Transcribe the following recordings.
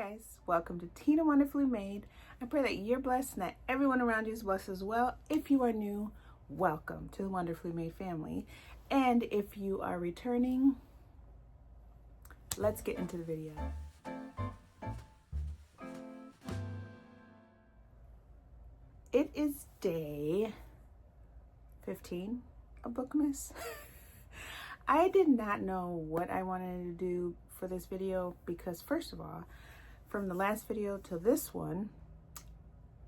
guys, welcome to Tina Wonderfully Made. I pray that you're blessed and that everyone around you is blessed as well. If you are new, welcome to the Wonderfully Made family. And if you are returning, let's get into the video. It is day 15 of BOOKMAS. I did not know what I wanted to do for this video because, first of all, from the last video to this one,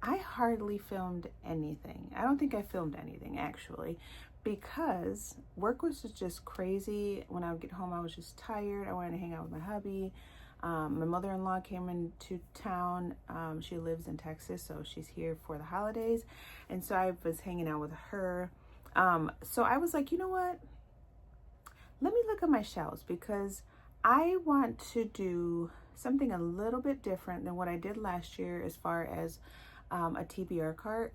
I hardly filmed anything. I don't think I filmed anything actually, because work was just crazy. When I would get home, I was just tired. I wanted to hang out with my hubby. My mother-in-law came into town. She lives in Texas, so she's here for the holidays. And so I was hanging out with her. So I was like, you know what? Let me look at my shelves because I want to do something a little bit different than what I did last year as far as a TBR cart.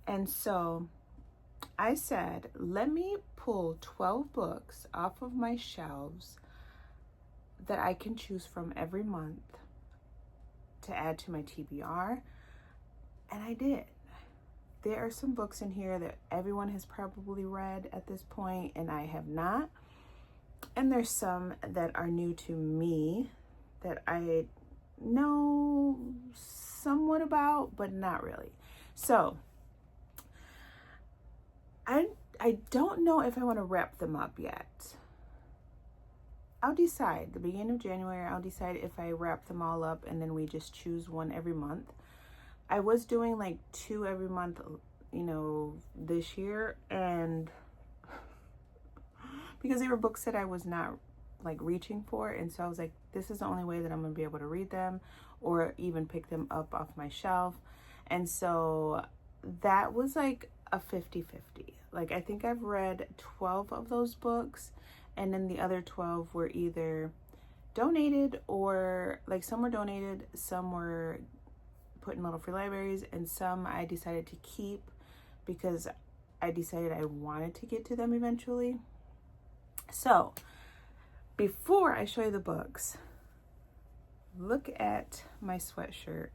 And so I said, let me pull 12 books off of my shelves that I can choose from every month to add to my TBR. And I did. There are some books in here that everyone has probably read at this point, and I have not. And there's some that are new to me that I know somewhat about, but not really. So I don't know if I want to wrap them up yet. I'll decide the beginning of January. I'll decide if I wrap them all up and then we just choose one every month. I was doing like 2 every month, you know, this year, and because they were books that I was not like reaching for, and so I was like, this is the only way that I'm gonna be able to read them or even pick them up off my shelf. And so that was like a 50-50. Like, I think I've read 12 of those books, and then the other 12 were either donated, or like some were donated, some were put in little free libraries, and some I decided to keep because I decided I wanted to get to them eventually. So before I show you the books, look at my sweatshirt.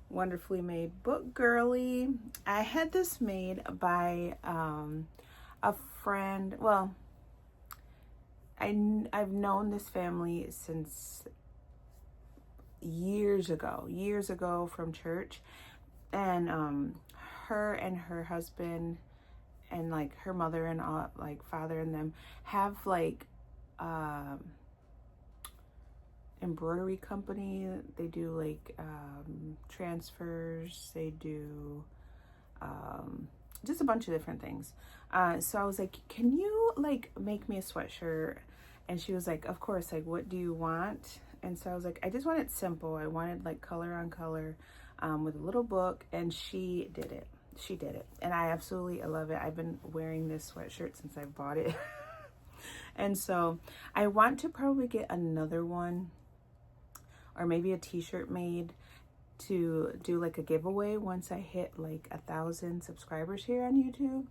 Wonderfully Made Book Girly. I had this made by a friend. Well, I've known this family since years ago from church, and her and her husband and like her mother and like father and them have like embroidery company. They do like transfers, they do just a bunch of different things. So I was like, can you like make me a sweatshirt? And she was like, of course, like what do you want? And so I was like, I just want it simple. I wanted like color on color with a little book, and she did it. She did it, and I absolutely love it. I've been wearing this sweatshirt since I bought it. And so I want to probably get another one, or maybe a t-shirt made to do like a giveaway once I hit like 1,000 subscribers here on YouTube.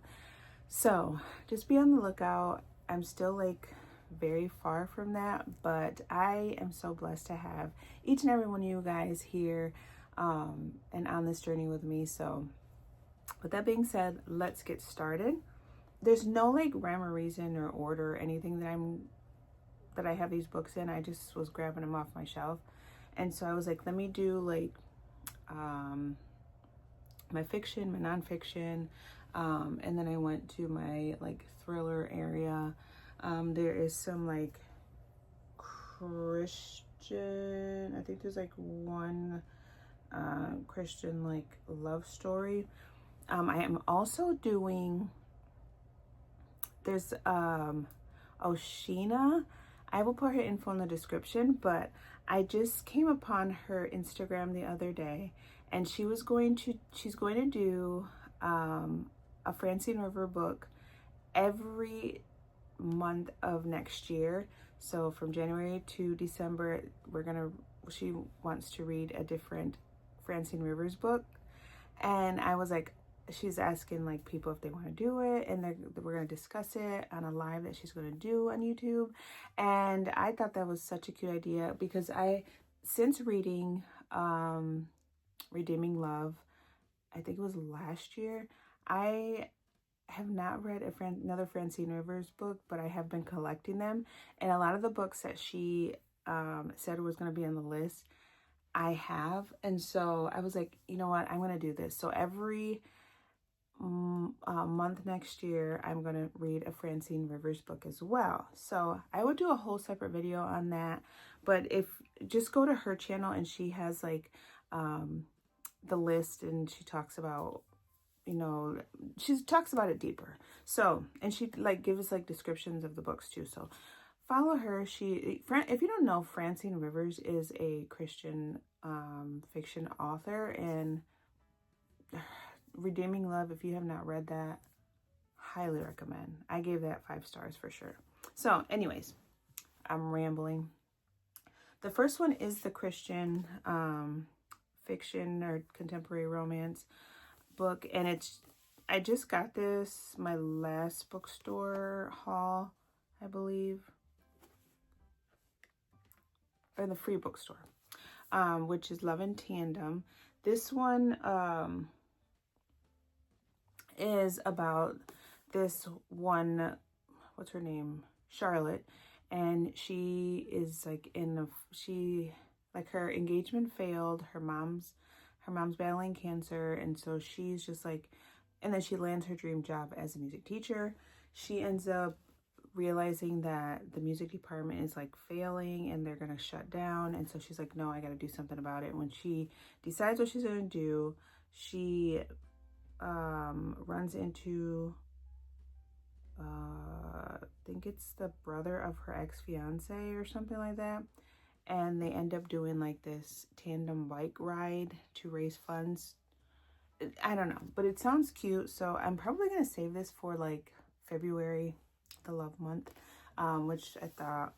So just be on the lookout. I'm still like very far from that, but I am so blessed to have each and every one of you guys here and on this journey with me. So with that being said, let's get started. There's no like rhyme or reason or order or anything that I have these books in. I just was grabbing them off my shelf. And so I was like, let me do like my fiction, my nonfiction, and then I went to my like thriller area. There is some like Christian, I think there's like one Christian like love story. I am also doing, there's Oshina. I will put her info in the description, but I just came upon her Instagram the other day, and she's going to do a Francine River book every month of next year. So from January to December, she wants to read a different Francine Rivers book. And I was like, she's asking like people if they want to do it, and we're going to discuss it on a live that she's going to do on YouTube. And I thought that was such a cute idea because since reading Redeeming Love, I think it was last year, I have not read another Francine Rivers book, but I have been collecting them. And a lot of the books that she said was going to be on the list, I have. And so I was like, you know what, I'm going to do this. So every month next year, I'm going to read a Francine Rivers book as well. So I would do a whole separate video on that. But just go to her channel, and she has like the list, and she talks about, you know, she talks about it deeper. So, and she like gives like descriptions of the books too. So follow her. If you don't know, Francine Rivers is a Christian fiction author, and Redeeming Love, if you have not read that, highly recommend. I gave that 5 stars for sure. So anyways, I'm rambling. The first one is the Christian fiction or contemporary romance book, and I just got this my last bookstore haul, I believe, or the free bookstore, which is Love in Tandem. This one is about this one, what's her name, Charlotte, and she is like her engagement failed, her mom's battling cancer, and so she's just like, and then she lands her dream job as a music teacher. She ends up realizing that the music department is like failing and they're gonna shut down, and so she's like, no, I gotta do something about it. When she decides what she's gonna do, she runs into I think it's the brother of her ex-fiance or something like that, and they end up doing like this tandem bike ride to raise funds. I don't know, but it sounds cute, so I'm probably gonna save this for like February, the love month, which I thought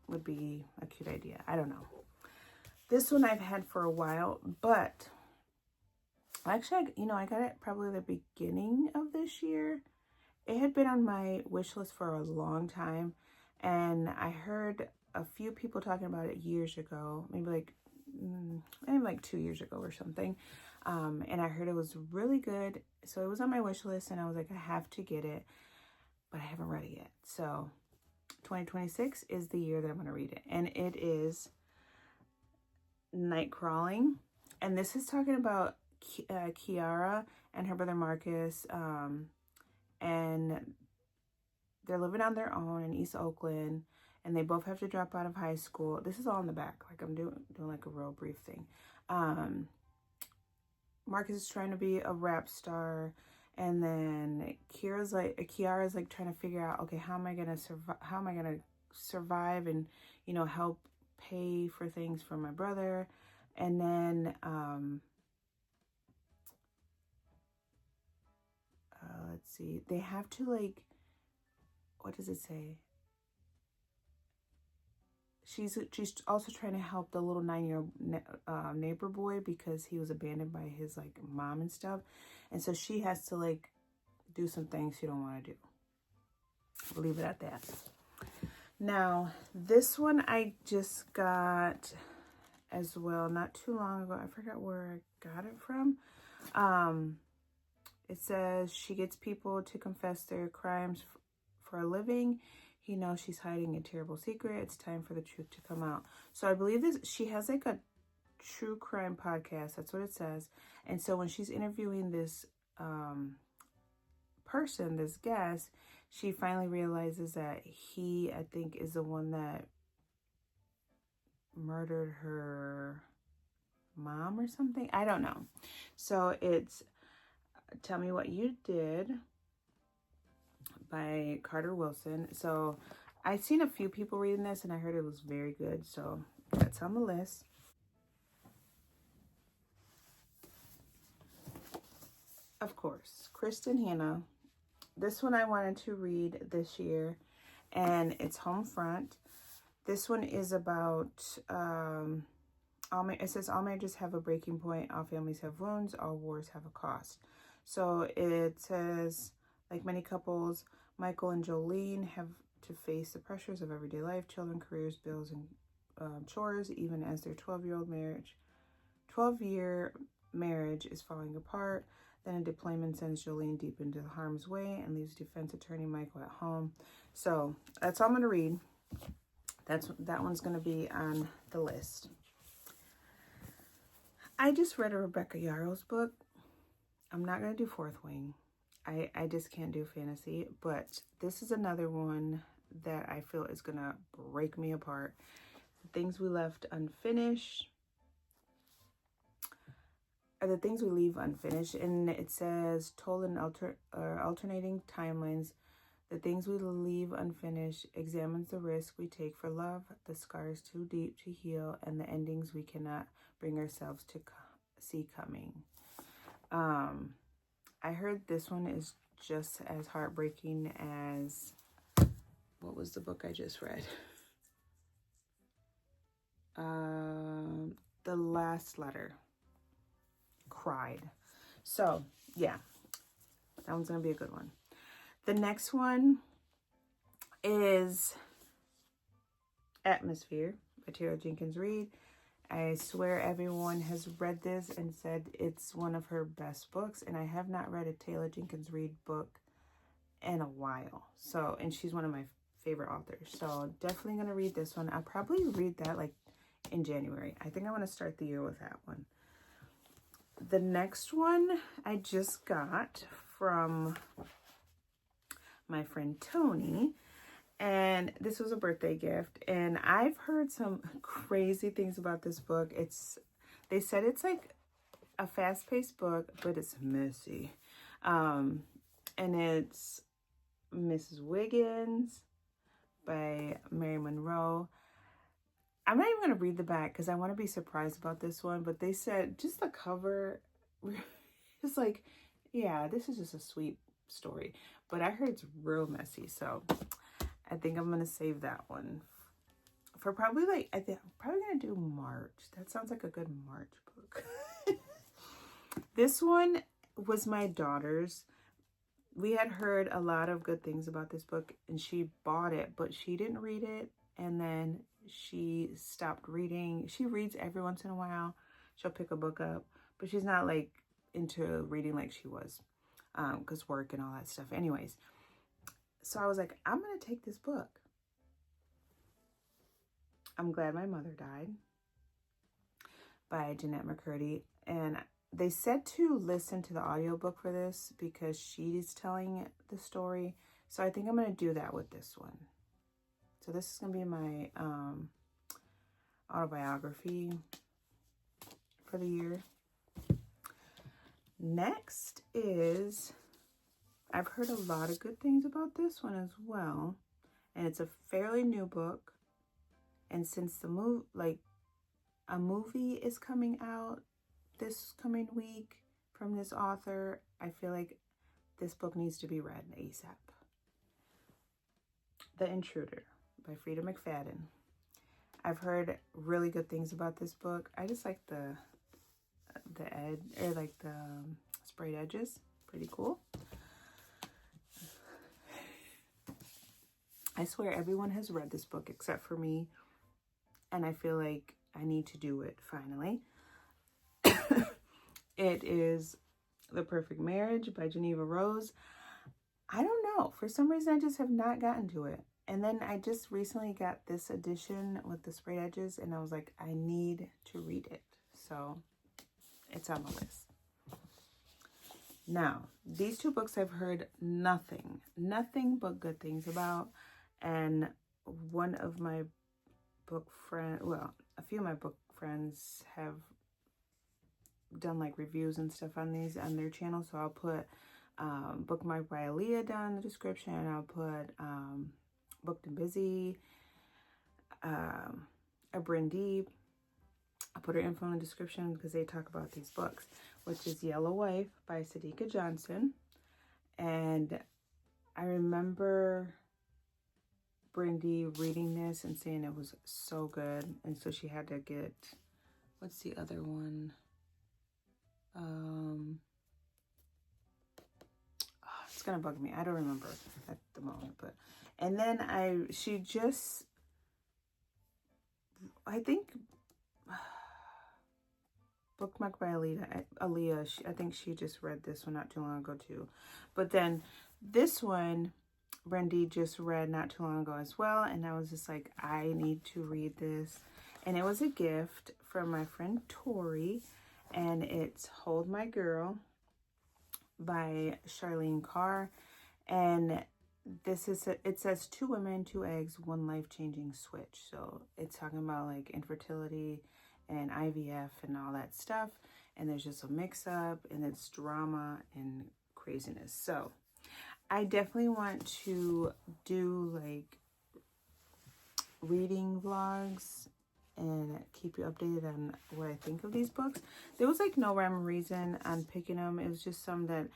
would be a cute idea. I don't know. This one I've had for a while, but actually, I got it probably the beginning of this year. It had been on my wish list for a long time, and I heard a few people talking about it years ago, maybe like 2 years ago or something. And I heard it was really good, so it was on my wish list, and I was like, I have to get it, but I haven't read it yet. So 2026 is the year that I'm going to read it, and it is Night Crawling, and this is talking about Kiara and her brother Marcus, and they're living on their own in East Oakland, and they both have to drop out of high school. This is all in the back, like I'm doing like a real brief thing. Marcus is trying to be a rap star, and then Kiara's like trying to figure out, okay, how am I gonna survive and, you know, help pay for things for my brother. And then let's see, they have to like, what does it say? She's also trying to help the little 9-year-old neighbor boy because he was abandoned by his like mom and stuff, and so she has to like do some things she don't want to do. We'll leave it at that. Now this one I just got as well not too long ago. I forgot where I got it from. It says she gets people to confess their crimes for a living. He knows she's hiding a terrible secret. It's time for the truth to come out. So I believe she has like a true crime podcast. That's what it says. And so when she's interviewing this person, this guest, she finally realizes that he, I think, is the one that murdered her mom or something. I don't know. So it's Tell Me What You Did by Carter Wilson. So I've seen a few people reading this, and I heard it was very good. So that's on the list. Of course, Kristen Hanna. This one I wanted to read this year, and it's Homefront. This one is about, it says all marriages have a breaking point, all families have wounds, all wars have a cost. So it says, like many couples, Michael and Jolene have to face the pressures of everyday life, children, careers, bills, and chores, even as their 12-year marriage is falling apart. Then a deployment sends Jolene deep into harm's way and leaves defense attorney Michael at home. So that's all I'm going to read. That one's going to be on the list. I just read a Rebecca Yarrow's book. I'm not going to do Fourth Wing. I just can't do fantasy, but this is another one that I feel is going to break me apart. Things we left unfinished are the things we leave unfinished, and it says told in alternating timelines. The things we leave unfinished examines the risk we take for love, the scars too deep to heal, and the endings we cannot bring ourselves to see coming. I heard this one is just as heartbreaking as, what was the book I just read? The Last Letter. Cried. So yeah, that one's gonna be a good one. The next one is Atmosphere by Tara Jenkins Reid. I swear everyone has read this and said it's one of her best books, and I have not read a Taylor Jenkins Reid book in a while. So, and she's one of my favorite authors. So definitely gonna read this one. I'll probably read that like in January. I think I want to start the year with that one. The next one I just got from my friend Tony, and this was a birthday gift, and I've heard some crazy things about this book. They said it's like a fast-paced book, but it's messy. And it's Mrs. Wiggins by Mary Monroe. I'm not even going to read the back because I want to be surprised about this one, but they said just the cover, it's like, yeah, this is just a sweet story, but I heard it's real messy, so I think I'm going to save that one for probably like, I think I'm probably going to do March. That sounds like a good March book. This one was my daughter's. We had heard a lot of good things about this book, and she bought it, but she didn't read it, and then she stopped reading. She reads every once in a while. She'll pick a book up, but she's not like into reading like she was, because work and all that stuff. Anyways, so I was like, I'm going to take this book. I'm Glad My Mother Died by Jeanette McCurdy. And they said to listen to the audiobook for this because she's telling the story. So I think I'm going to do that with this one. So this is going to be my autobiography for the year. Next is, I've heard a lot of good things about this one as well. And it's a fairly new book. And since the a movie is coming out this coming week from this author, I feel like this book needs to be read ASAP. The Intruder by Frida McFadden. I've heard really good things about this book. I just like the sprayed edges. Pretty cool. I swear everyone has read this book except for me, and I feel like I need to do it finally. It is The Perfect Marriage by Geneva Rose. I don't know. For some reason, I just have not gotten to it. And then I just recently got this edition with the sprayed edges, and I was like, I need to read it. So it's on the list. Now, these two books I've heard nothing but good things about. And one of my book friends, well, a few of my book friends have done like reviews and stuff on these on their channel. So I'll put Bookmark by Aaliyah down in the description. I'll put Booked and Busy, a Brindee. I'll put her info in the description because they talk about these books, which is Yellow Wife by Sadika Johnson. And I remember Brindee reading this and saying it was so good. And so she had to get, what's the other one? It's gonna bug me. I don't remember at the moment, but and then she just, I think, Bookmark by Aaliyah. I think she just read this one not too long ago too, but then this one, Brandy just read not too long ago as well, and I was just like, I need to read this, and it was a gift from my friend Tori, and it's Hold My Girl by Charlene Carr, and this is it says 2 women, 2 eggs, 1 life-changing switch. So it's talking about like infertility and IVF and all that stuff, and there's just a mix-up, and it's drama and craziness. So I definitely want to do like reading vlogs and keep you updated on what I think of these books. There was like no rhyme or reason on picking them. It was just some that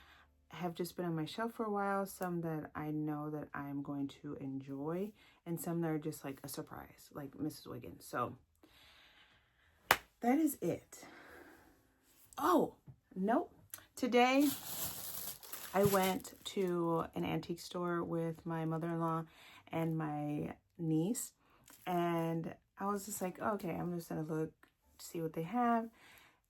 have just been on my shelf for a while, some that I know that I'm going to enjoy, and some that are just like a surprise, like Mrs. Wiggins. So that is it. Oh, nope. Today I went to an antique store with my mother-in-law and my niece, and I was just like, okay, I'm just gonna look, see what they have.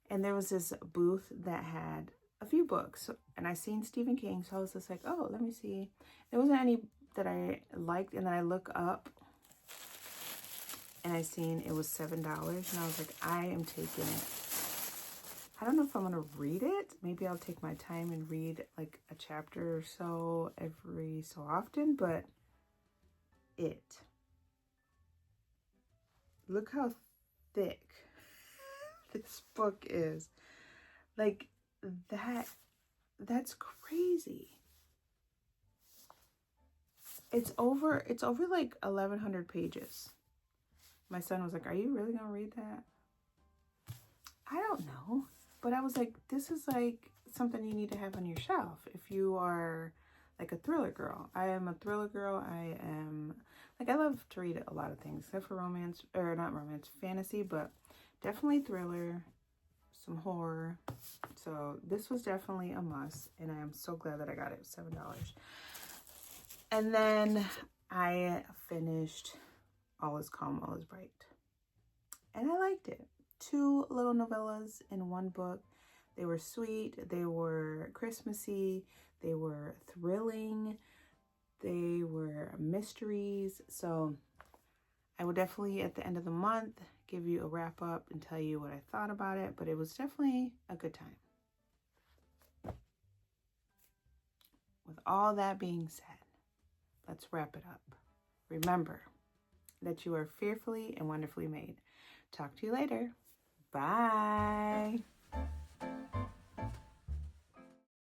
And there was this booth that had a few books, and I seen Stephen King, so I was just like, oh, let me see. There wasn't any that I liked, and then I look up and I seen it was $7, and I was like, I am taking it. I don't know if I'm gonna read it. Maybe I'll take my time and read like a chapter or so every so often, but look how thick this book is. Like that's crazy. It's over like 1,100 pages. My son was like, are you really gonna read that? I don't know, but I was like, this is like something you need to have on your shelf if you are like a thriller girl. I am a thriller girl. I am like, I love to read a lot of things except for romance, or not romance, fantasy, but definitely thriller, some horror. So this was definitely a must, and I am so glad that I got it. $7. And then I finished All Is Calm, All Is Bright, and I liked it. 2 little novellas in one book. They were sweet, they were Christmassy, they were thrilling, they were mysteries. So I will definitely at the end of the month give you a wrap up and tell you what I thought about it, but it was definitely a good time. With all that being said, let's wrap it up. Remember that you are fearfully and wonderfully made. Talk to you later. Bye.